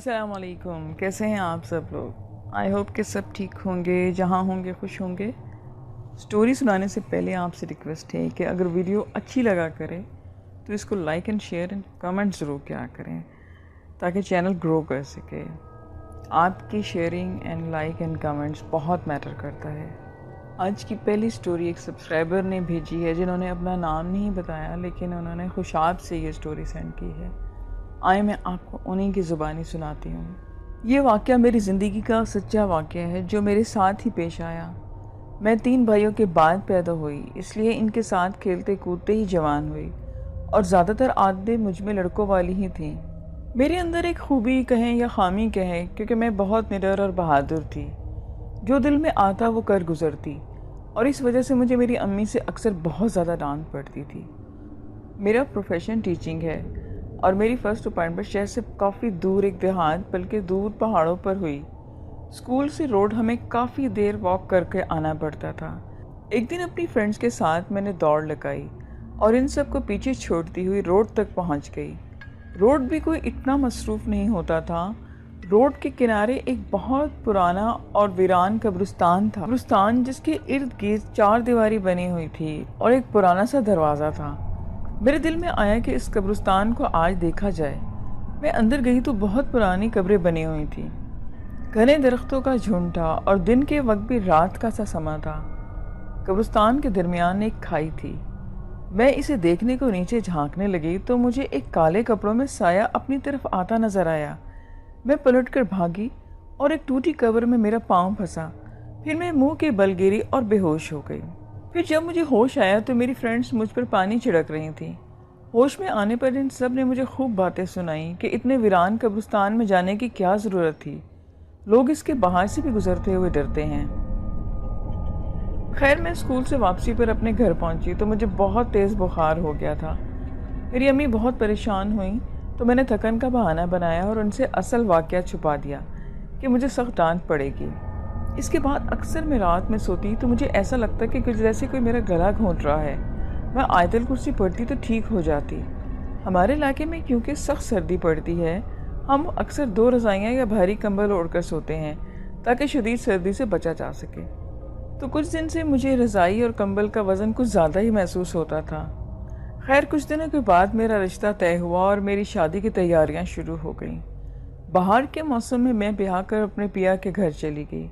السلام علیکم، کیسے ہیں آپ سب لوگ؟ آئی ہوپ کہ سب ٹھیک ہوں گے، جہاں ہوں گے خوش ہوں گے۔ سٹوری سنانے سے پہلے آپ سے ریکویسٹ ہے کہ اگر ویڈیو اچھی لگا کرے تو اس کو like and share and comment ضرور کیا کریں تاکہ چینل گرو کر سکے۔ آپ کی sharing and like and comments بہت میٹر کرتا ہے۔ آج کی پہلی سٹوری ایک سبسکرائبر نے بھیجی ہے جنہوں نے اپنا نام نہیں بتایا، لیکن انہوں نے خوشاب سے یہ سٹوری سینڈ کی ہے۔ آئے میں آپ کو انہی کی زبانی سناتی ہوں۔ یہ واقعہ میری زندگی کا سچا واقعہ ہے جو میرے ساتھ ہی پیش آیا۔ میں 3 بھائیوں کے بعد پیدا ہوئی، اس لیے ان کے ساتھ کھیلتے کودتے ہی جوان ہوئی، اور زیادہ تر عادتیں مجھ میں لڑکوں والی ہی تھیں۔ میرے اندر ایک خوبی کہیں یا خامی کہیں، کیونکہ میں بہت نڈر اور بہادر تھی، جو دل میں آتا وہ کر گزرتی، اور اس وجہ سے مجھے میری امی سے اکثر بہت زیادہ ڈانٹ پڑتی تھی۔ میرا پروفیشن ٹیچنگ ہے، اور میری فرسٹ اپائنٹمنٹ شہر سے کافی دور ایک دیہات بلکہ دور پہاڑوں پر ہوئی۔ اسکول سے روڈ ہمیں کافی دیر واک کر کے آنا پڑتا تھا۔ ایک دن اپنی فرینڈز کے ساتھ میں نے دوڑ لگائی اور ان سب کو پیچھے چھوڑتی ہوئی روڈ تک پہنچ گئی۔ روڈ بھی کوئی اتنا مصروف نہیں ہوتا تھا۔ روڈ کے کنارے ایک بہت پرانا اور ویران قبرستان تھا، قبرستان جس کے ارد گرد 4 دیواری بنی ہوئی تھی اور ایک پرانا سا دروازہ تھا۔ میرے دل میں آیا کہ اس قبرستان کو آج دیکھا جائے۔ میں اندر گئی تو بہت پرانی قبریں بنی ہوئی تھیں، گھنے درختوں کا جھنڈ تھا اور دن کے وقت بھی رات کا سا سما تھا۔ قبرستان کے درمیان ایک کھائی تھی۔ میں اسے دیکھنے کو نیچے جھانکنے لگی تو مجھے ایک کالے کپڑوں میں سایہ اپنی طرف آتا نظر آیا۔ میں پلٹ کر بھاگی اور ایک ٹوٹی قبر میں میرا پاؤں پھنسا۔ پھر میں منہ کے بل گری اور بے ہوش ہو گئی۔ پھر جب مجھے ہوش آیا تو میری فرینڈز مجھ پر پانی چھڑک رہی تھیں۔ ہوش میں آنے پر ان سب نے مجھے خوب باتیں سنائیں کہ اتنے ویران قبرستان میں جانے کی کیا ضرورت تھی، لوگ اس کے باہر سے بھی گزرتے ہوئے ڈرتے ہیں۔ خیر، میں اسکول سے واپسی پر اپنے گھر پہنچی تو مجھے بہت تیز بخار ہو گیا تھا۔ میری امی بہت پریشان ہوئیں تو میں نے تھکن کا بہانہ بنایا اور ان سے اصل واقعہ چھپا دیا کہ مجھے سخت ڈانٹ پڑے گی۔ اس کے بعد اکثر میں رات میں سوتی تو مجھے ایسا لگتا کہ کچھ جیسے کوئی میرا گلا گھونٹ رہا ہے۔ میں آیت الکرسی پڑھتی تو ٹھیک ہو جاتی۔ ہمارے علاقے میں کیونکہ سخت سردی پڑتی ہے، ہم اکثر 2 رضائیاں یا بھاری کمبل اوڑھ کر سوتے ہیں تاکہ شدید سردی سے بچا جا سکے۔ تو کچھ دن سے مجھے رضائی اور کمبل کا وزن کچھ زیادہ ہی محسوس ہوتا تھا۔ خیر، کچھ دنوں کے بعد میرا رشتہ طے ہوا اور میری شادی کی تیاریاں شروع ہو گئیں۔ باہر کے موسم میں بیاہ کر اپنے پیا کے گھر چلی گئی۔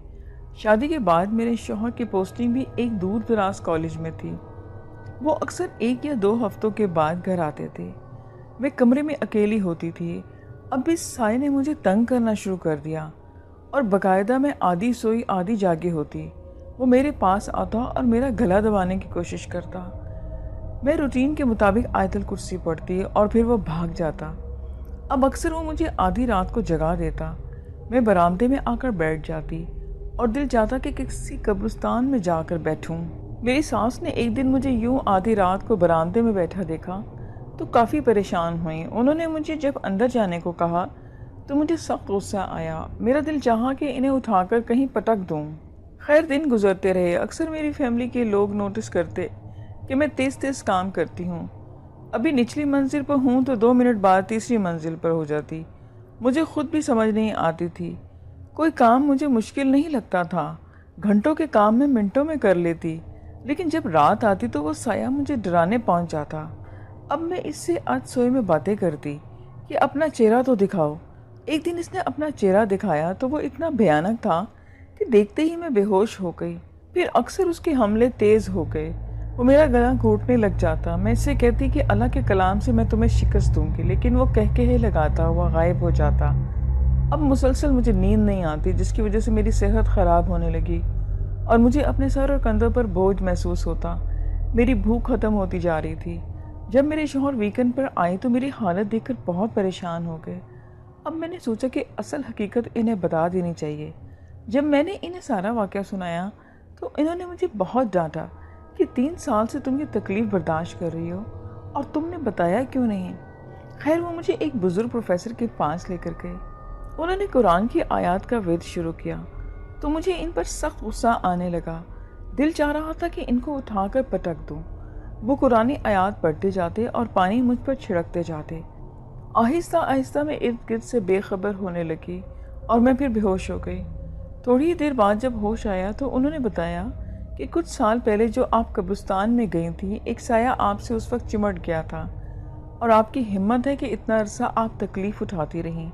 شادی کے بعد میرے شوہر کی پوسٹنگ بھی ایک دور دراز کالج میں تھی۔ وہ اکثر 1 یا 2 ہفتوں کے بعد گھر آتے تھے۔ میں کمرے میں اکیلی ہوتی تھی۔ اب اس سائے نے مجھے تنگ کرنا شروع کر دیا اور باقاعدہ میں آدھی سوئی آدھی جاگی ہوتی۔ وہ میرے پاس آتا اور میرا گلا دبانے کی کوشش کرتا۔ میں روٹین کے مطابق آیت الکرسی پڑھتی اور پھر وہ بھاگ جاتا۔ اب اکثر وہ مجھے آدھی رات کو جگا دیتا۔ میں برآمدے میں آ کر بیٹھ جاتی اور دل چاہتا کہ کسی قبرستان میں جا کر بیٹھوں۔ میری ساس نے ایک دن مجھے یوں آدھی رات کو برآمدے میں بیٹھا دیکھا تو کافی پریشان ہوئیں۔ انہوں نے مجھے جب اندر جانے کو کہا تو مجھے سخت غصہ آیا۔ میرا دل چاہا کہ انہیں اٹھا کر کہیں پٹک دوں۔ خیر، دن گزرتے رہے۔ اکثر میری فیملی کے لوگ نوٹس کرتے کہ میں تیز تیز کام کرتی ہوں۔ ابھی نچلی منزل پر ہوں تو 2 منٹ بعد تیسری منزل پر ہو جاتی۔ مجھے خود بھی سمجھ نہیں آتی تھی۔ کوئی کام مجھے مشکل نہیں لگتا تھا۔ گھنٹوں کے کام میں منٹوں میں کر لیتی، لیکن جب رات آتی تو وہ سایہ مجھے ڈرانے پہنچ جاتا۔ اب میں اس سے آج سوئے میں باتیں کرتی کہ اپنا چہرہ تو دکھاؤ۔ ایک دن اس نے اپنا چہرہ دکھایا تو وہ اتنا بھیانک تھا کہ دیکھتے ہی میں بے ہوش ہو گئی۔ پھر اکثر اس کے حملے تیز ہو گئے۔ وہ میرا گلا گھونٹنے لگ جاتا۔ میں اس سے کہتی کہ اللہ کے کلام سے میں تمہیں شکست دوں گی، لیکن وہ کہے لگاتا ہوا غائب ہو جاتا۔ اب مسلسل مجھے نیند نہیں آتی، جس کی وجہ سے میری صحت خراب ہونے لگی اور مجھے اپنے سر اور کندھوں پر بوجھ محسوس ہوتا۔ میری بھوک ختم ہوتی جا رہی تھی۔ جب میرے شوہر ویکنڈ پر آئے تو میری حالت دیکھ کر بہت پریشان ہو گئے۔ اب میں نے سوچا کہ اصل حقیقت انہیں بتا دینی چاہیے۔ جب میں نے انہیں سارا واقعہ سنایا تو انہوں نے مجھے بہت ڈانٹا کہ 3 سال سے تم یہ تکلیف برداشت کر رہی ہو اور تم نے بتایا کیوں نہیں۔ خیر، وہ مجھے ایک بزرگ پروفیسر کے پاس لے کر گئے۔ انہوں نے قرآن کی آیات کا ورد شروع کیا تو مجھے ان پر سخت غصہ آنے لگا۔ دل چاہ رہا تھا کہ ان کو اٹھا کر پٹک دوں۔ وہ قرآنی آیات پڑھتے جاتے اور پانی مجھ پر چھڑکتے جاتے آہستہ آہستہ میں ارد گرد سے بے خبر ہونے لگی اور میں پھر بے ہوش ہو گئی۔ تھوڑی دیر بعد جب ہوش آیا تو انہوں نے بتایا کہ کچھ سال پہلے جو آپ قبرستان میں گئی تھیں، ایک سایہ آپ سے اس وقت چمٹ گیا تھا اور آپ کی ہمت ہے کہ اتنا عرصہ آپ تکلیف اٹھاتی رہیں۔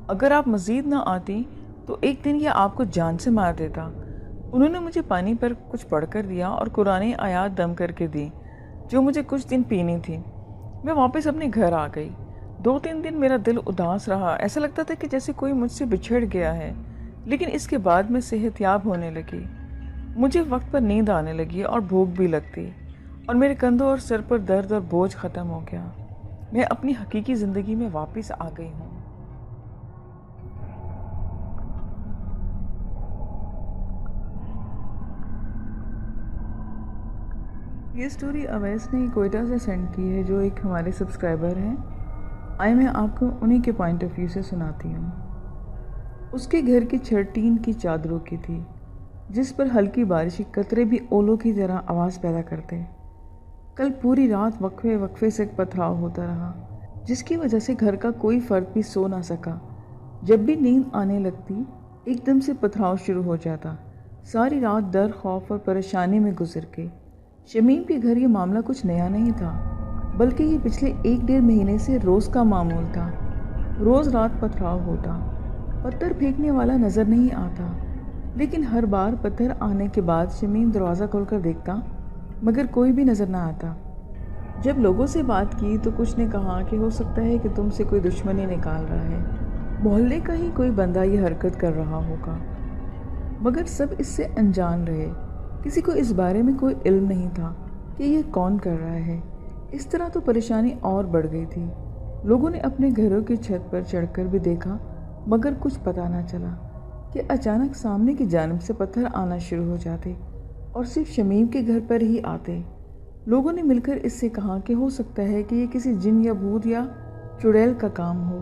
اگر آپ مزید نہ آتی تو ایک دن یہ آپ کو جان سے مار دیتا۔ انہوں نے مجھے پانی پر کچھ پڑھ کر دیا اور قرآن آیات دم کر کے دی جو مجھے کچھ دن پینی تھی۔ میں واپس اپنے گھر آ گئی۔ 2-3 دن میرا دل اداس رہا، ایسا لگتا تھا کہ جیسے کوئی مجھ سے بچھڑ گیا ہے، لیکن اس کے بعد میں صحت یاب ہونے لگی۔ مجھے وقت پر نیند آنے لگی اور بھوک بھی لگتی، اور میرے کندھوں اور سر پر درد اور بوجھ ختم ہو گیا۔ میں اپنی حقیقی زندگی میں واپس آ گئی ہوں۔ یہ سٹوری اویس نے کوئٹہ سے سینڈ کی ہے، جو ایک ہمارے سبسکرائبر ہیں۔ آئے میں آپ کو انہی کے پوائنٹ آف ویو سے سناتی ہوں۔ اس کے گھر کی چھت ٹین کی چادروں کی تھی، جس پر ہلکی بارشی قطرے بھی اولوں کی طرح آواز پیدا کرتے۔ کل پوری رات وقفے وقفے سے پتھراؤ ہوتا رہا، جس کی وجہ سے گھر کا کوئی فرد بھی سو نہ سکا۔ جب بھی نیند آنے لگتی، ایک دم سے پتھراؤ شروع ہو جاتا۔ ساری رات ڈر، خوف اور پریشانی میں گزر گئی۔ شمیم کے گھر یہ معاملہ کچھ نیا نہیں تھا، بلکہ یہ پچھلے 1-1.5 مہینے سے روز کا معمول تھا۔ روز رات پتھراؤ ہوتا، پتھر پھینکنے والا نظر نہیں آتا، لیکن ہر بار پتھر آنے کے بعد شمیم دروازہ کھول کر دیکھتا، مگر کوئی بھی نظر نہ آتا۔ جب لوگوں سے بات کی تو کچھ نے کہا کہ ہو سکتا ہے کہ تم سے کوئی دشمنی نکال رہا ہے، محلے کا ہی کوئی بندہ یہ حرکت کر رہا ہوگا، مگر سب اس سے انجان رہے۔ کسی کو اس بارے میں کوئی علم نہیں تھا کہ یہ کون کر رہا ہے۔ اس طرح تو پریشانی اور بڑھ گئی تھی۔ لوگوں نے اپنے گھروں کی چھت پر چڑھ کر بھی دیکھا، مگر کچھ پتہ نہ چلا کہ اچانک سامنے کی جانب سے پتھر آنا شروع ہو جاتے اور صرف شمیم کے گھر پر ہی آتے۔ لوگوں نے مل کر اس سے کہا کہ ہو سکتا ہے کہ یہ کسی جن یا بھوت یا چڑیل کا کام ہو،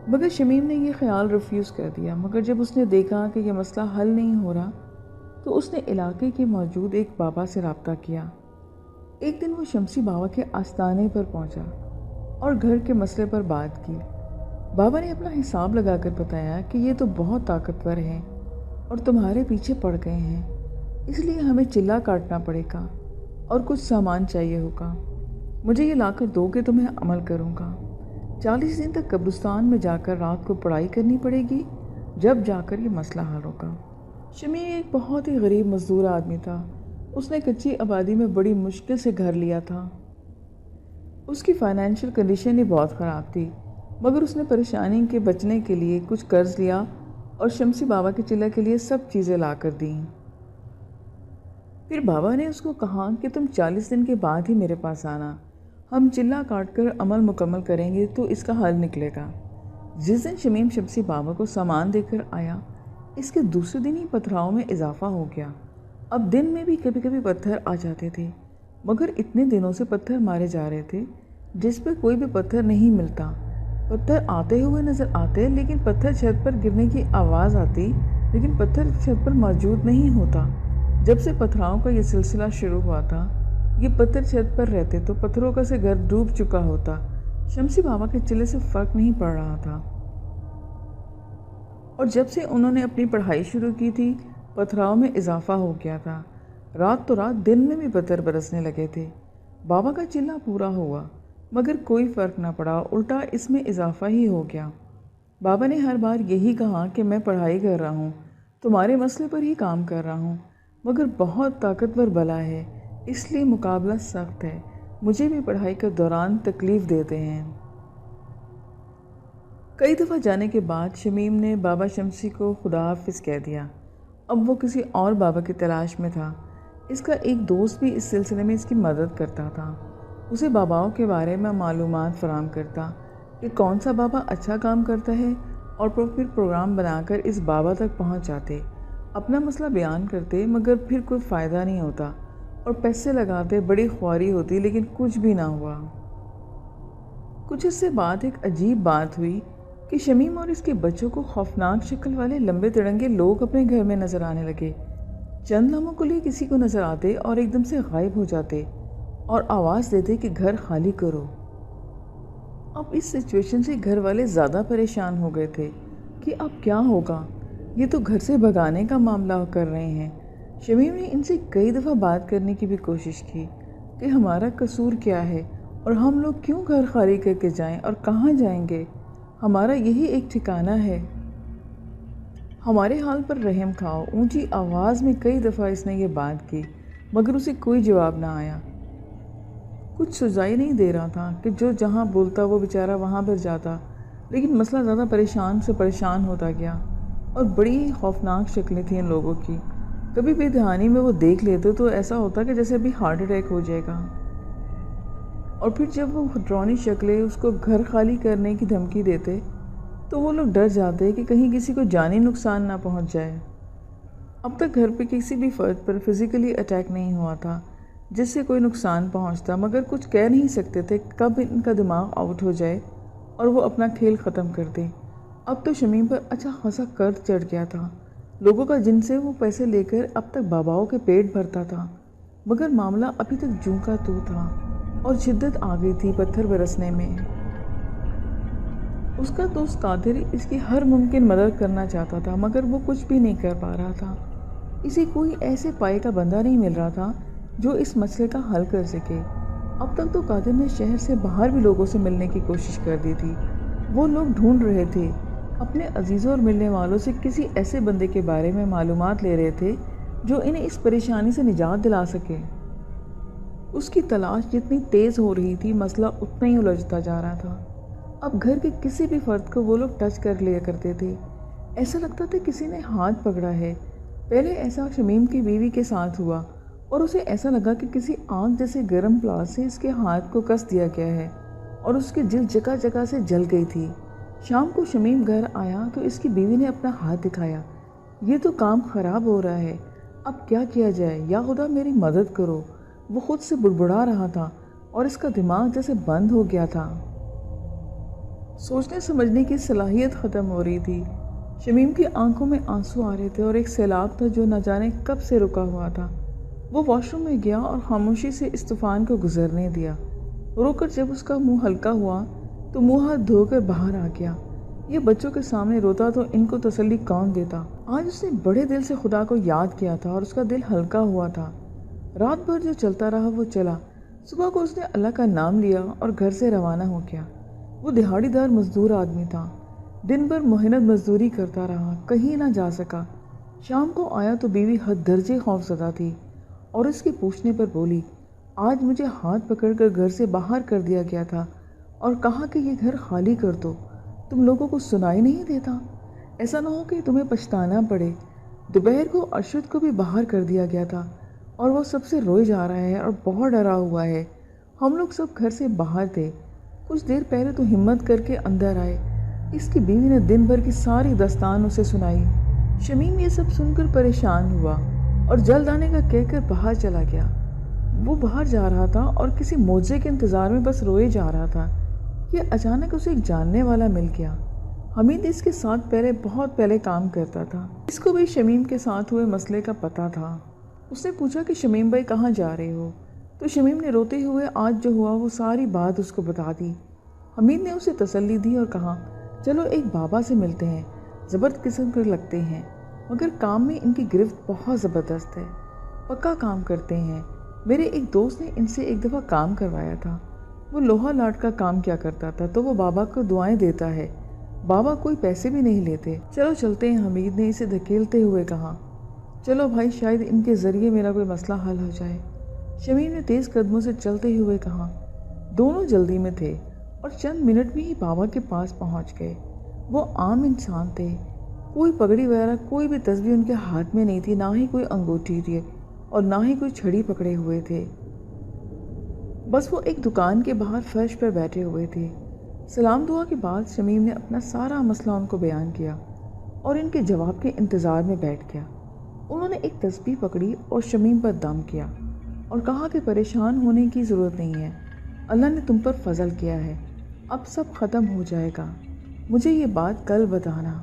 مگر شمیم نے یہ خیال ریفیوز کر دیا۔ مگر جب اس نے دیکھا کہ یہ مسئلہ حل نہیں ہو رہا تو اس نے علاقے کے موجود ایک بابا سے رابطہ کیا۔ ایک دن وہ شمسی بابا کے آستانے پر پہنچا اور گھر کے مسئلے پر بات کی۔ بابا نے اپنا حساب لگا کر بتایا کہ یہ تو بہت طاقتور ہیں اور تمہارے پیچھے پڑ گئے ہیں، اس لیے ہمیں چلہ کاٹنا پڑے گا اور کچھ سامان چاہیے ہوگا۔ مجھے یہ لا کر دو کہ تمہیں عمل کروں گا۔ 40 دن تک قبرستان میں جا کر رات کو پڑھائی کرنی پڑے گی، جب جا کر یہ مسئلہ حل ہوگا۔ شمیم ایک بہت ہی غریب مزدور آدمی تھا۔ اس نے کچی آبادی میں بڑی مشکل سے گھر لیا تھا۔ اس کی فائنینشیل کنڈیشن ہی بہت خراب تھی، مگر اس نے پریشانی کے بچنے کے لیے کچھ قرض لیا اور شمسی بابا کے چلہ کے لیے سب چیزیں لا کر دیں۔ پھر بابا نے اس کو کہا کہ تم 40 دن کے بعد ہی میرے پاس آنا، ہم چلہ کاٹ کر عمل مکمل کریں گے تو اس کا حل نکلے گا۔ جس دن شمیم شمسی بابا کو سامان دے کر آیا، اس کے دوسرے دن ہی پتھراؤ میں اضافہ ہو گیا۔ اب دن میں بھی کبھی کبھی پتھر آ جاتے تھے، مگر اتنے دنوں سے پتھر مارے جا رہے تھے جس پہ کوئی بھی پتھر نہیں ملتا۔ پتھر آتے ہوئے نظر آتے، لیکن پتھر چھت پر گرنے کی آواز آتی، لیکن پتھر چھت پر موجود نہیں ہوتا۔ جب سے پتھراؤں کا یہ سلسلہ شروع ہوا تھا، یہ پتھر چھت پر رہتے تو پتھروں کا سے گھر ڈوب چکا ہوتا۔ شمسی بابا کے چلے سے فرق نہیں پڑ رہا تھا، اور جب سے انہوں نے اپنی پڑھائی شروع کی تھی، پتھراؤں میں اضافہ ہو گیا تھا۔ رات تو رات، دن میں بھی پتھر برسنے لگے تھے۔ بابا کا چلہ پورا ہوا، مگر کوئی فرق نہ پڑا، الٹا اس میں اضافہ ہی ہو گیا۔ بابا نے ہر بار یہی کہا کہ میں پڑھائی کر رہا ہوں، تمہارے مسئلے پر ہی کام کر رہا ہوں، مگر بہت طاقتور بلا ہے، اس لیے مقابلہ سخت ہے، مجھے بھی پڑھائی کے دوران تکلیف دیتے ہیں۔ کئی دفعہ جانے کے بعد شمیم نے بابا شمسی کو خدا حافظ کہہ دیا۔ اب وہ کسی اور بابا کی تلاش میں تھا۔ اس کا ایک دوست بھی اس سلسلے میں اس کی مدد کرتا تھا، اسے باباؤں کے بارے میں معلومات فراہم کرتا کہ کون سا بابا اچھا کام کرتا ہے، اور پھر پروگرام بنا کر اس بابا تک پہنچ جاتے، اپنا مسئلہ بیان کرتے، مگر پھر کوئی فائدہ نہیں ہوتا، اور پیسے لگاتے، بڑی خواری ہوتی، لیکن کچھ بھی نہ ہوا۔ کچھ عرصے بعد ایک عجیب بات ہوئی کہ شمیم اور اس کے بچوں کو خوفناک شکل والے لمبے تڑنگے لوگ اپنے گھر میں نظر آنے لگے۔ چند لمحوں کے لیے کسی کو نظر آتے اور ایک دم سے غائب ہو جاتے اور آواز دیتے کہ گھر خالی کرو۔ اب اس سچویشن سے گھر والے زیادہ پریشان ہو گئے تھے کہ اب کیا ہوگا، یہ تو گھر سے بھگانے کا معاملہ کر رہے ہیں۔ شمیم نے ان سے کئی دفعہ بات کرنے کی بھی کوشش کی کہ ہمارا قصور کیا ہے اور ہم لوگ کیوں گھر خالی کر کے جائیں اور کہاں جائیں گے، ہمارا یہی ایک ٹھکانہ ہے، ہمارے حال پر رحم کھاؤ۔ اونچی آواز میں کئی دفعہ اس نے یہ بات کی، مگر اسے کوئی جواب نہ آیا۔ کچھ سجائی نہیں دے رہا تھا کہ جو جہاں بولتا وہ بیچارہ وہاں پر جاتا، لیکن مسئلہ زیادہ پریشان سے پریشان ہوتا گیا اور بڑی خوفناک شکلیں تھیں ان لوگوں کی۔ کبھی بے دھیانی میں وہ دیکھ لیتے تو ایسا ہوتا کہ جیسے ابھی ہارٹ اٹیک ہو جائے گا، اور پھر جب وہ ڈرونی شکلیں اس کو گھر خالی کرنے کی دھمکی دیتے تو وہ لوگ ڈر جاتے کہ کہیں کسی کو جانی نقصان نہ پہنچ جائے۔ اب تک گھر پہ کسی بھی فرد پر فزیکلی اٹیک نہیں ہوا تھا جس سے کوئی نقصان پہنچتا، مگر کچھ کہہ نہیں سکتے تھے کب ان کا دماغ آؤٹ ہو جائے اور وہ اپنا کھیل ختم کر دیں۔ اب تو شمیم پر اچھا خاصا قرض چڑھ گیا تھا لوگوں کا، جن سے وہ پیسے لے کر اب تک باباؤں کے پیٹ بھرتا تھا، مگر معاملہ ابھی تک جوں کا تو تھا اور شدت آ گئی تھی پتھر برسنے میں۔ اس کا دوست قادر اس کی ہر ممکن مدد کرنا چاہتا تھا، مگر وہ کچھ بھی نہیں کر پا رہا تھا۔ اسے کوئی ایسے پائے کا بندہ نہیں مل رہا تھا جو اس مسئلے کا حل کر سکے۔ اب تک تو قادر نے شہر سے باہر بھی لوگوں سے ملنے کی کوشش کر دی تھی۔ وہ لوگ ڈھونڈ رہے تھے، اپنے عزیزوں اور ملنے والوں سے کسی ایسے بندے کے بارے میں معلومات لے رہے تھے جو انہیں اس پریشانی سے نجات دلا سکے۔ اس کی تلاش جتنی تیز ہو رہی تھی، مسئلہ اتنا ہی الجھتا جا رہا تھا۔ اب گھر کے کسی بھی فرد کو وہ لوگ ٹچ کر لیا کرتے تھے، ایسا لگتا تھا کسی نے ہاتھ پکڑا ہے۔ پہلے ایسا شمیم کی بیوی کے ساتھ ہوا اور اسے ایسا لگا کہ کسی آگ جیسے گرم پلاس سے اس کے ہاتھ کو کس دیا گیا ہے اور اس کی جلد جگہ جگہ سے جل گئی تھی۔ شام کو شمیم گھر آیا تو اس کی بیوی نے اپنا ہاتھ دکھایا، یہ تو کام خراب ہو رہا ہے، اب کیا کیا جائے، یا خدا میری مدد کرو۔ وہ خود سے بڑبڑا رہا تھا اور اس کا دماغ جیسے بند ہو گیا تھا، سوچنے سمجھنے کی صلاحیت ختم ہو رہی تھی۔ شمیم کی آنکھوں میں آنسو آ رہے تھے اور ایک سیلاب تھا جو نہ جانے کب سے رکا ہوا تھا۔ وہ واش روم میں گیا اور خاموشی سے اس طوفان کو گزرنے دیا۔ رو کر جب اس کا منہ ہلکا ہوا تو منہ ہاتھ دھو کر باہر آ گیا۔ یہ بچوں کے سامنے روتا تو ان کو تسلی کون دیتا۔ آج اس نے بڑے دل سے خدا کو یاد کیا تھا اور اس کا دل ہلکا ہوا تھا۔ رات بھر جو چلتا رہا وہ چلا۔ صبح کو اس نے اللہ کا نام لیا اور گھر سے روانہ ہو گیا۔ وہ دہاڑی دار مزدور آدمی تھا، دن بھر محنت مزدوری کرتا رہا، کہیں نہ جا سکا۔ شام کو آیا تو بیوی حد درجے خوف زدہ تھی اور اس کے پوچھنے پر بولی، آج مجھے ہاتھ پکڑ کر گھر سے باہر کر دیا گیا تھا اور کہا کہ یہ گھر خالی کر دو، تم لوگوں کو سنائی نہیں دیتا؟ ایسا نہ ہو کہ تمہیں پچھتانا پڑے۔ دوپہر کو ارشد کو بھی باہر کر دیا گیا تھا اور وہ سب سے روئے جا رہا ہے اور بہت ڈرا ہوا ہے۔ ہم لوگ سب گھر سے باہر تھے، کچھ دیر پہلے تو ہمت کر کے اندر آئے۔ اس کی بیوی نے دن بھر کی ساری داستان اسے سنائی۔ شمیم یہ سب سن کر پریشان ہوا اور جلد آنے کا کہہ کر باہر چلا گیا۔ وہ باہر جا رہا تھا اور کسی معجزے کے انتظار میں بس روئے جا رہا تھا کہ اچانک اسے ایک جاننے والا مل گیا۔ حمید اس کے ساتھ بہت پہلے کام کرتا تھا۔ اس کو بھی شمیم کے ساتھ ہوئے مسئلے کا پتہ تھا۔ اس نے پوچھا کہ شمیم بھائی کہاں جا رہے ہو؟ تو شمیم نے روتے ہوئے آج جو ہوا وہ ساری بات اس کو بتا دی۔ حمید نے اسے تسلی دی اور کہا، چلو ایک بابا سے ملتے ہیں، زبردست قسم کے لگتے ہیں، مگر کام میں ان کی گرفت بہت زبردست ہے، پکا کام کرتے ہیں۔ میرے ایک دوست نے ان سے ایک دفعہ کام کروایا تھا، وہ لوہا لاٹ کا کام کیا کرتا تھا تو وہ بابا کو دعائیں دیتا ہے، بابا کوئی پیسے بھی نہیں لیتے۔ چلو چلتے ہیں، حمید نے اسے دھکیلتے ہوئے کہا۔ چلو بھائی، شاید ان کے ذریعے میرا کوئی مسئلہ حل ہو جائے، شمیم نے تیز قدموں سے چلتے ہوئے کہا۔ دونوں جلدی میں تھے اور چند منٹ میں ہی بابا کے پاس پہنچ گئے۔ وہ عام انسان تھے، کوئی پگڑی وغیرہ کوئی بھی تسبیح ان کے ہاتھ میں نہیں تھی، نہ ہی کوئی انگوٹھی تھی اور نہ ہی کوئی چھڑی پکڑے ہوئے تھے۔ بس وہ ایک دکان کے باہر فرش پر بیٹھے ہوئے تھے۔ سلام دعا کے بعد شمیم نے اپنا سارا مسئلہ ان کو بیان کیا اور ان کے جواب کے انتظار میں بیٹھ گیا۔ انہوں نے ایک تسبیح پکڑی اور شمیم پر دم کیا اور کہا کہ پریشان ہونے کی ضرورت نہیں ہے، اللہ نے تم پر فضل کیا ہے، اب سب ختم ہو جائے گا، مجھے یہ بات کل بتانا۔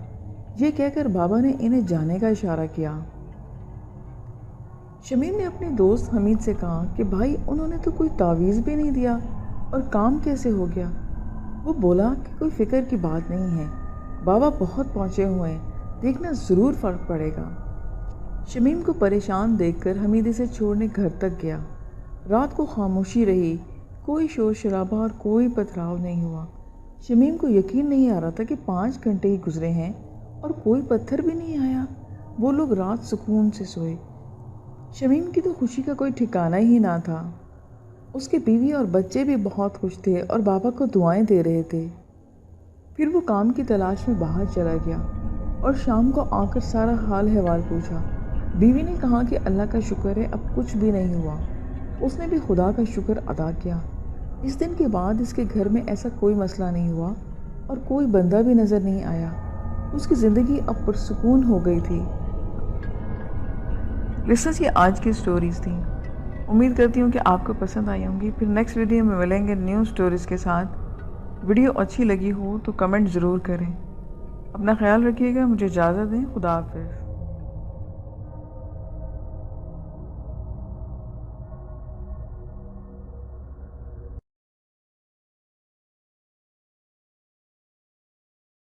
یہ کہہ کر بابا نے انہیں جانے کا اشارہ کیا۔ شمیم نے اپنے دوست حمید سے کہا کہ بھائی انہوں نے تو کوئی تعویذ بھی نہیں دیا اور کام کیسے ہو گیا؟ وہ بولا کہ کوئی فکر کی بات نہیں ہے، بابا بہت پہنچے ہوئے ہیں، دیکھنا ضرور فرق پڑے گا۔ شمیم کو پریشان دیکھ کر حمید اسے چھوڑنے گھر تک گیا۔ رات کو خاموشی رہی، کوئی شور شرابہ اور کوئی پتھراؤ نہیں ہوا۔ شمیم کو یقین نہیں آ رہا تھا کہ 5 گھنٹے ہی گزرے ہیں اور کوئی پتھر بھی نہیں آیا۔ وہ لوگ رات سکون سے سوئے۔ شمیم کی تو خوشی کا کوئی ٹھکانہ ہی نہ تھا۔ اس کے بیوی اور بچے بھی بہت خوش تھے اور بابا کو دعائیں دے رہے تھے۔ پھر وہ کام کی تلاش میں باہر چلا گیا اور شام کو آ کر سارا حال احوال پوچھا۔ بیوی نے کہا کہ اللہ کا شکر ہے اب کچھ بھی نہیں ہوا۔ اس نے بھی خدا کا شکر ادا کیا۔ اس دن کے بعد اس کے گھر میں ایسا کوئی مسئلہ نہیں ہوا اور کوئی بندہ بھی نظر نہیں آیا۔ اس کی زندگی اب پرسکون ہو گئی تھی۔ لسنرز، یہ آج کی سٹوریز تھیں۔ امید کرتی ہوں کہ آپ کو پسند آئی ہوں گی۔ پھر نیکسٹ ویڈیو میں ملیں گے نیو سٹوریز کے ساتھ۔ ویڈیو اچھی لگی ہو تو کمنٹ ضرور کریں۔ اپنا خیال رکھیے گا۔ مجھے اجازت دیں۔ خدا حافظ۔